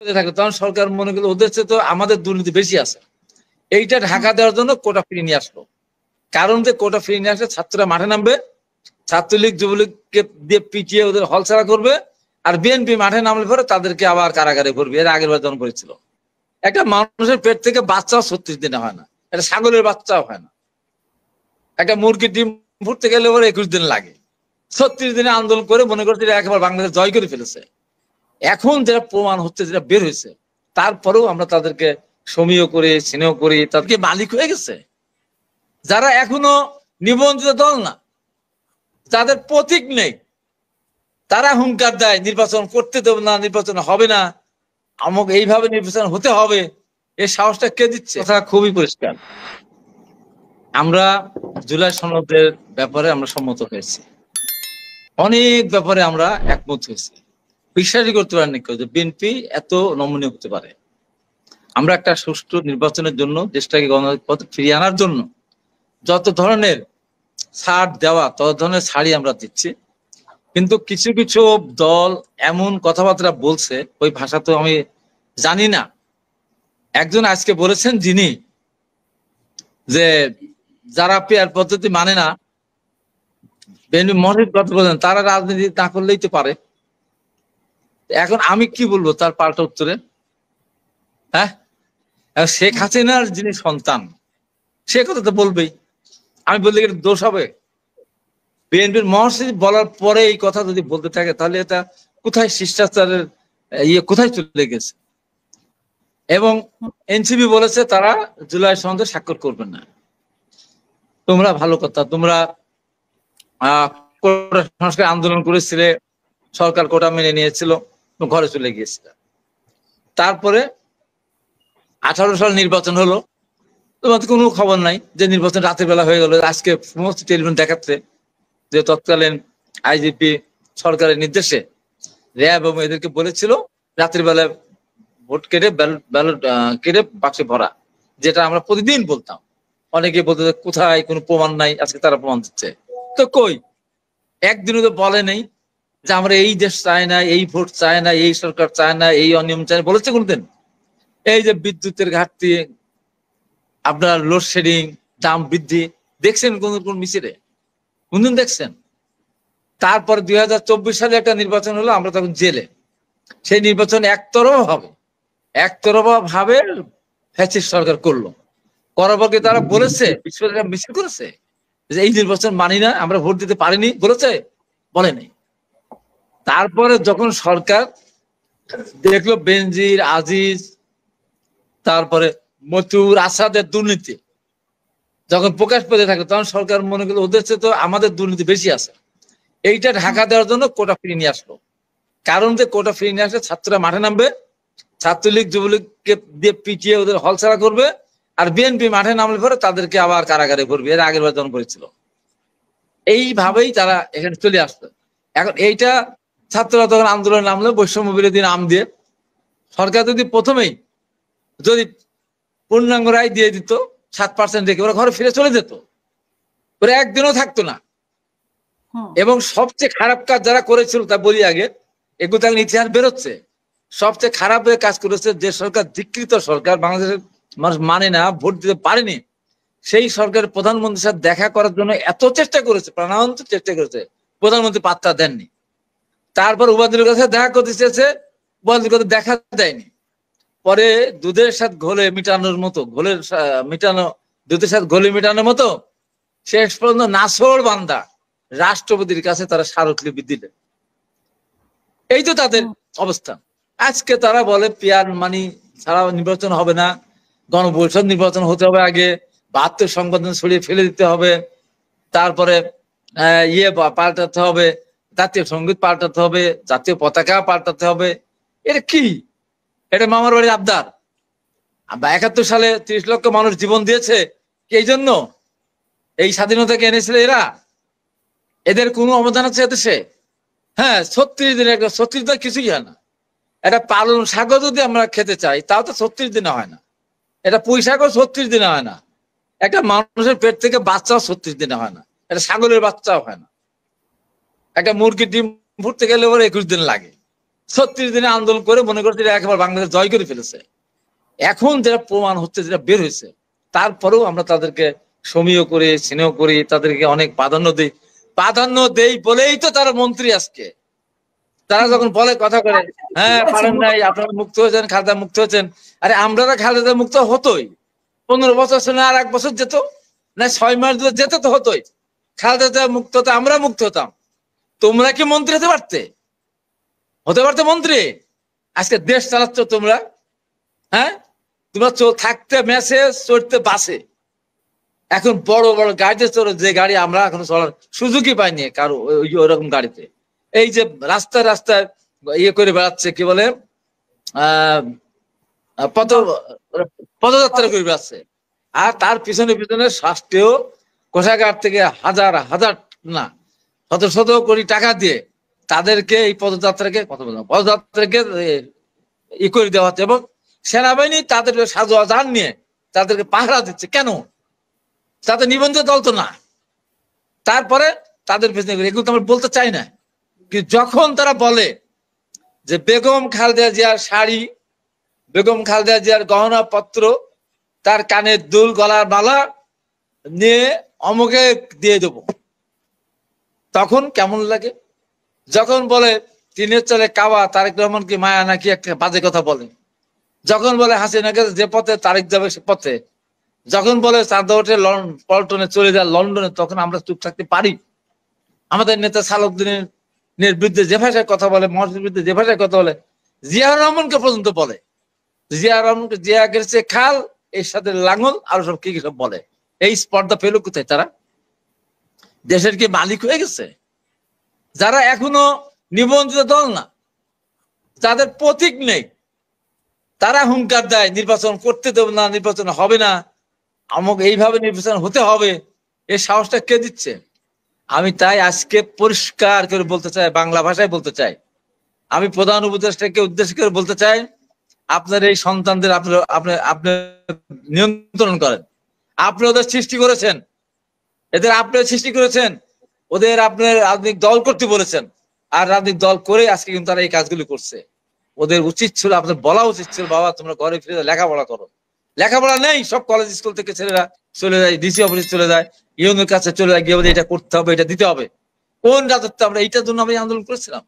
থাকে তখন সরকার মনে করলো ওদের চেয়ে তো আমাদের দুর্নীতি বেশি আছে, এইটা ঢাকা দেওয়ার জন্য কোটা ফিরিয়ে নিয়ে আসলো। কারণ যে কোটা ফিরিয়ে নিয়ে আসলে ছাত্ররা মাঠে নামবে, ছাত্রলীগ যুবলীগকে দিয়ে পিটিয়ে ওদের হলছাড়া করবে, আর বিএনপি মাঠে নামলে পরে তাদেরকে আবার কারাগারে ভরবে। এর আগের বার যখন করেছিল, একটা মানুষের পেট থেকে বাচ্চাও 36 দিনে হয় না, একটা ছাগলের বাচ্চাও হয় না, একটা মুরগির ডিম ফুটতে গেলে পরে 21 দিন লাগে। 36 দিনে আন্দোলন করে মনে করছে একেবারে বাংলাদেশ জয় করে ফেলেছে। এখন যেটা প্রমাণ হচ্ছে, যেটা বের হয়েছে, তারপরেও আমরা তাদেরকে সমীহ করি, স্নেহ করি, তাদেরকে মালিক হয়ে গেছে। যারা এখনো নিবন্ধিত দল না, যাদের প্রতীক নেই, তারা হুঙ্কার দেয় নির্বাচন করতে দেব না, নির্বাচন হবে না, আমাকে এইভাবে নির্বাচন হতে হবে। এই সাহসটা কে দিচ্ছে? কথা খুবই পরিষ্কার। আমরা জুলাই সনদের ব্যাপারে আমরা সম্মত হয়েছি, অনেক ব্যাপারে আমরা একমত হয়েছি। বিশ্বাসই করতে পারেন কেউ যে বিএনপি এত নমনীয় হতে পারে। আমরা একটা সুষ্ঠু নির্বাচনের জন্য, দেশটাকে গণপথে ফিরিয়ে আনার জন্য যত ধরনের ছাড় দেওয়া তত ধরনের ছাড়ই আমরা দিচ্ছি। কিন্তু কিছু কিছু দল এমন কথাবার্তা বলছে, ওই ভাষা তো আমি জানি না। একজন আজকে বলেছেন যিনি, যে যারা পেয়ার পদ্ধতি মানে না, বিএনপি মসজিদ কথা বলেন, তারা রাজনীতি না করলেই তো পারে। এখন আমি কি বলবো তার পাল্টা উত্তরে? হ্যাঁ, শেখ হাসিনার যিনি সন্তান, সে কথা তো বলবেই। আমি বললে কি দোষ হবে? বিএনপির মহাসচিব বলার পরে এই কথা যদি বলতে থাকে, তাহলে এটা কোথায় শিষ্টাচারের কোথায় চলে গেছে? এবং এনসিপি বলেছে তারা জুলাই সনদে স্বাক্ষর করবে না। তোমরা ভালো কথা, তোমরা কোটা সংস্কার আন্দোলন করেছিলে, সরকার কোটা মেনে নিয়েছিল, ঘরে চলে গিয়েছিল। তারপরে 18 সাল নির্বাচন হলো, তোমাদের কোনো খবর নাই যে নির্বাচন রাতের বেলা হয়ে গেল। আজকে সমস্ত টেলিভিশন দেখাচ্ছে যে তৎকালীন আইজিপি সরকারের নির্দেশে র্যাব এবং এদেরকে বলেছিল রাতের বেলা ভোট কেটে ব্যালট কেটে বাক্সে ভরা, যেটা আমরা প্রতিদিন বলতাম। অনেকে বলতে কোথায় কোনো প্রমাণ নাই, আজকে তারা প্রমাণ দিচ্ছে। তো কই, একদিনও তো বলে নেই যে আমরা এই দেশ চাই না, এই ভোট চায় না, এই সরকার চায় না, এই অনিয়ম চায় না, বলেছে কোনদিন? এই যে বিদ্যুতের ঘাটতি, আপনার লোডশেডিং, দাম বৃদ্ধি, দেখছেন কোন মিছিলে? কোনদিন দেখছেন? তারপর 2024 সালে একটা নির্বাচন হলো, আমরা তখন জেলে। সেই নির্বাচন একতরফা ভাবে ফ্যাসিস্ট সরকার করলো। করার পর তারা বলেছে, বিশ্ববাসী মিছিল করেছে যে এই নির্বাচন মানি না, আমরা ভোট দিতে পারিনি, বলেছে? বলেনি। তারপরে যখন সরকার দেখলো বেনজির, আজিজ, তারপরে মতুর, আসাদের দুর্নীতি যখন প্রকাশ পেতে থাকে, তখন সরকার মনে করলো ওদের চেয়ে তো আমাদের দুর্নীতি বেশি আছে, এইটা ঢাকা দেওয়ার জন্য কোটা ফিরিয়ে নিয়ে আসলো। কারণ যে কোটা ফিরিয়ে নিয়ে আসলে ছাত্ররা মাঠে নামবে, ছাত্রলীগ যুবলীগকে দিয়ে পিটিয়ে ওদের হলছাড়া করবে, আর বিএনপি মাঠে নামলে পরে তাদেরকে আবার কারাগারে ভরবে। এর আগের বার যখন করেছিল, এইভাবেই তারা এখানে চলে আসতো। এখন এইটা ছাত্ররা তখন আন্দোলন নামলো বৈষম্য বিরোধী নাম দিয়ে। সরকার যদি প্রথমেই যদি পূর্ণাঙ্গ রায় দিয়ে দিত 7% রেখে, ওরা ঘরে ফিরে চলে যেত, ওরা একদিনও থাকতো না। এবং সবচেয়ে খারাপ কাজ যারা করেছিল তা বলি আগে, এগুলো তাহলে ইতিহাস বেরোচ্ছে। সবচেয়ে খারাপ হয়ে কাজ করেছে যে সরকার, ধিকৃত সরকার, বাংলাদেশের মানুষ মানে না, ভোট দিতে পারেনি, সেই সরকারের প্রধানমন্ত্রীর সাথে দেখা করার জন্য এত চেষ্টা করেছে, প্রাণান্ত চেষ্টা করেছে, প্রধানমন্ত্রী পাত্তা দেননি। তারপর উবায়দুলের কাছে দেখা করতে চেয়েছে, উবায়দুলের কাছে দেখা দেয়নি। পরে দুধের সাথে ঘোলে মিটানোর মতো, দুধের সাথে ঘোলে মিটানোর মতো শেষ পর্যন্ত নাছোড় বান্দা রাষ্ট্রপতির কাছে তারা স্মারকলিপি দিলেন। এই তো তাদের অবস্থা। আজকে তারা বলে পিয়ার মানি ছাড়া নির্বাচন হবে না, গণপরিষদ নির্বাচন হতে হবে আগে, 72 সংবিধান ছড়িয়ে ফেলে দিতে হবে, তারপরে পাল্টাতে হবে, জাতীয় সঙ্গীত পাল্টাতে হবে, জাতীয় পতাকা পাল্টাতে হবে। এটা কি? এটা মামার বাড়ির আবদার? 71 সালে 30 লক্ষ মানুষ জীবন দিয়েছে এই জন্য, এই স্বাধীনতাকে এনেছিল এরা। এদের কোনো অবদান আছে এদেশে? হ্যাঁ, 36 দিন, 36 দিন কিছুই হয় না। এটা পালন শাকও যদি আমরা খেতে চাই, তাও তো 36 দিনে হয় না। এটা পুঁই শাকও 36 দিনে হয় না। একটা মানুষের পেট থেকে বাচ্চাও 36 দিনে হয় না, এটা ছাগলের বাচ্চাও হয় না। একটা মুরগির ডিম ফুটতে গেলে ওর 21 দিন লাগে। 36 দিনে আন্দোলন করে মনে করছে একেবারে বাংলাদেশ জয় করে ফেলেছে। এখন যেটা প্রমাণ হচ্ছে, যেটা বের হয়েছে, তারপরেও আমরা তাদেরকে সমীহ করি, স্নেহ করি, তাদেরকে অনেক প্রাধান্য দেই বলেই তো তারা মন্ত্রী আজকে। তারা যখন বলে কথা করে, হ্যাঁ পারেন নাই, আপনারা মুক্ত হয়েছেন, খালেদা মুক্ত হয়েছেন। আরে আমরা খালেদা মুক্ত হতোই, 15 বছর শুনে আর 1 বছর যেত না, 6 মাস ধরে যেত তো হতোই। খালেদা মুক্ত হতো, আমরা মুক্ত হতাম। তোমরা কি মন্ত্রী হতে পারতে মন্ত্রী? আজকে দেশ চালাচ্ছ তোমরা। হ্যাঁ, তোমরা থাকতে মেসে, চড়তে বাসে, এখন বড় বড় গাড়িতে চড়ো, যে গাড়ি আমরা এখন চলার সুযোগই পাইনি কারো ওইরকম গাড়িতে। এই যে রাস্তায় রাস্তায় ইয়ে করে বেড়াচ্ছে, কি বলে পদযাত্রা করে বেড়াচ্ছে, আর তার পিছনে পিছনে রাষ্ট্রীয় কোষাগার থেকে হাজার হাজার না শত কোটি টাকা দিয়ে তাদেরকে এই পদযাত্রাকে ই করে দেওয়া হচ্ছে, এবং সেনাবাহিনী তাদের সাজোয়া যান নিয়ে তাদেরকে পাহারা দিচ্ছে। কেন? তাদের নিবন্ধিত দল তো না। তারপরে তাদের পেছনে এগুলো তো আমরা বলতে চাই না, কি যখন তারা বলে যে বেগম খালেদা জিয়ার শাড়ি, বেগম খালেদা জিয়ার গহনা পত্র, তার কানের দুল, গলার মালা নিয়ে অমুকে দিয়ে দেব, তখন কেমন লাগে? যখন বলে টিনের চালে কাওয়া তারেক রহমানকে মায়া নাকি একটা বাজে কথা বলে, যখন বলে হাসিনাকে যে পথে তারেক যাবে সে পথে, যখন বলে চাঁদা ওঠে পল্টনে চলে যায় লন্ডনে, তখন আমরা চুপ থাকতে পারি? আমাদের নেতা সালাউদ্দিনের বিরুদ্ধে যে ভাষায় কথা বলে, মহাসের বিরুদ্ধে যে ভাষায় কথা বলে, জিয়াউর রহমানকে পর্যন্ত বলে, জিয়াউর রহমানকে জিয়া গেছে খাল, এর সাথে লাঙ্গল, আরো সব কি সব বলে। এই স্পর্ধা পেল কোথায়? তারা দেশের কি মালিক হয়ে গেছে? যারা এখনো নিবন্ধিত দল না, যাদের প্রতীক নেই, তারা হুঙ্কার দেয় নির্বাচন করতে দেব না, নির্বাচন হবে না, আমক এইভাবে নির্বাচন হতে হবে। এই সাহসটা কে দিচ্ছে? আমি তাই আজকে পরিষ্কার করে বলতে চাই, বাংলা ভাষায় বলতে চাই, আমি প্রধান উপদেষ্টাকে উদ্দেশ্য করে বলতে চাই, আপনার এই সন্তানদের আপনি নিয়ন্ত্রণ করেন। আপনি ওদের সৃষ্টি করেছেন, এদের আপনি সৃষ্টি করেছেন, ওদের আপনার রাজনৈতিক দল করতে বলেছেন, আর রাজনৈতিক দল করে আজকে কিন্তু তারা এই কাজগুলি করছে। ওদের উচিত ছিল, আপনার বলা উচিত ছিল, বাবা তোমরা ঘরে ফিরে লেখাপড়া করো। লেখাপড়া নেই, সব কলেজ স্কুল থেকে ছেলেরা চলে যায়, ডিসি অফিসে চলে যায়, ইউনোর কাছে চলে যায়, গিয়ে এটা করতে হবে, এটা দিতে হবে। কোন রাজত্ব? আমরা এইটার জন্য আমরা আন্দোলন করেছিলাম।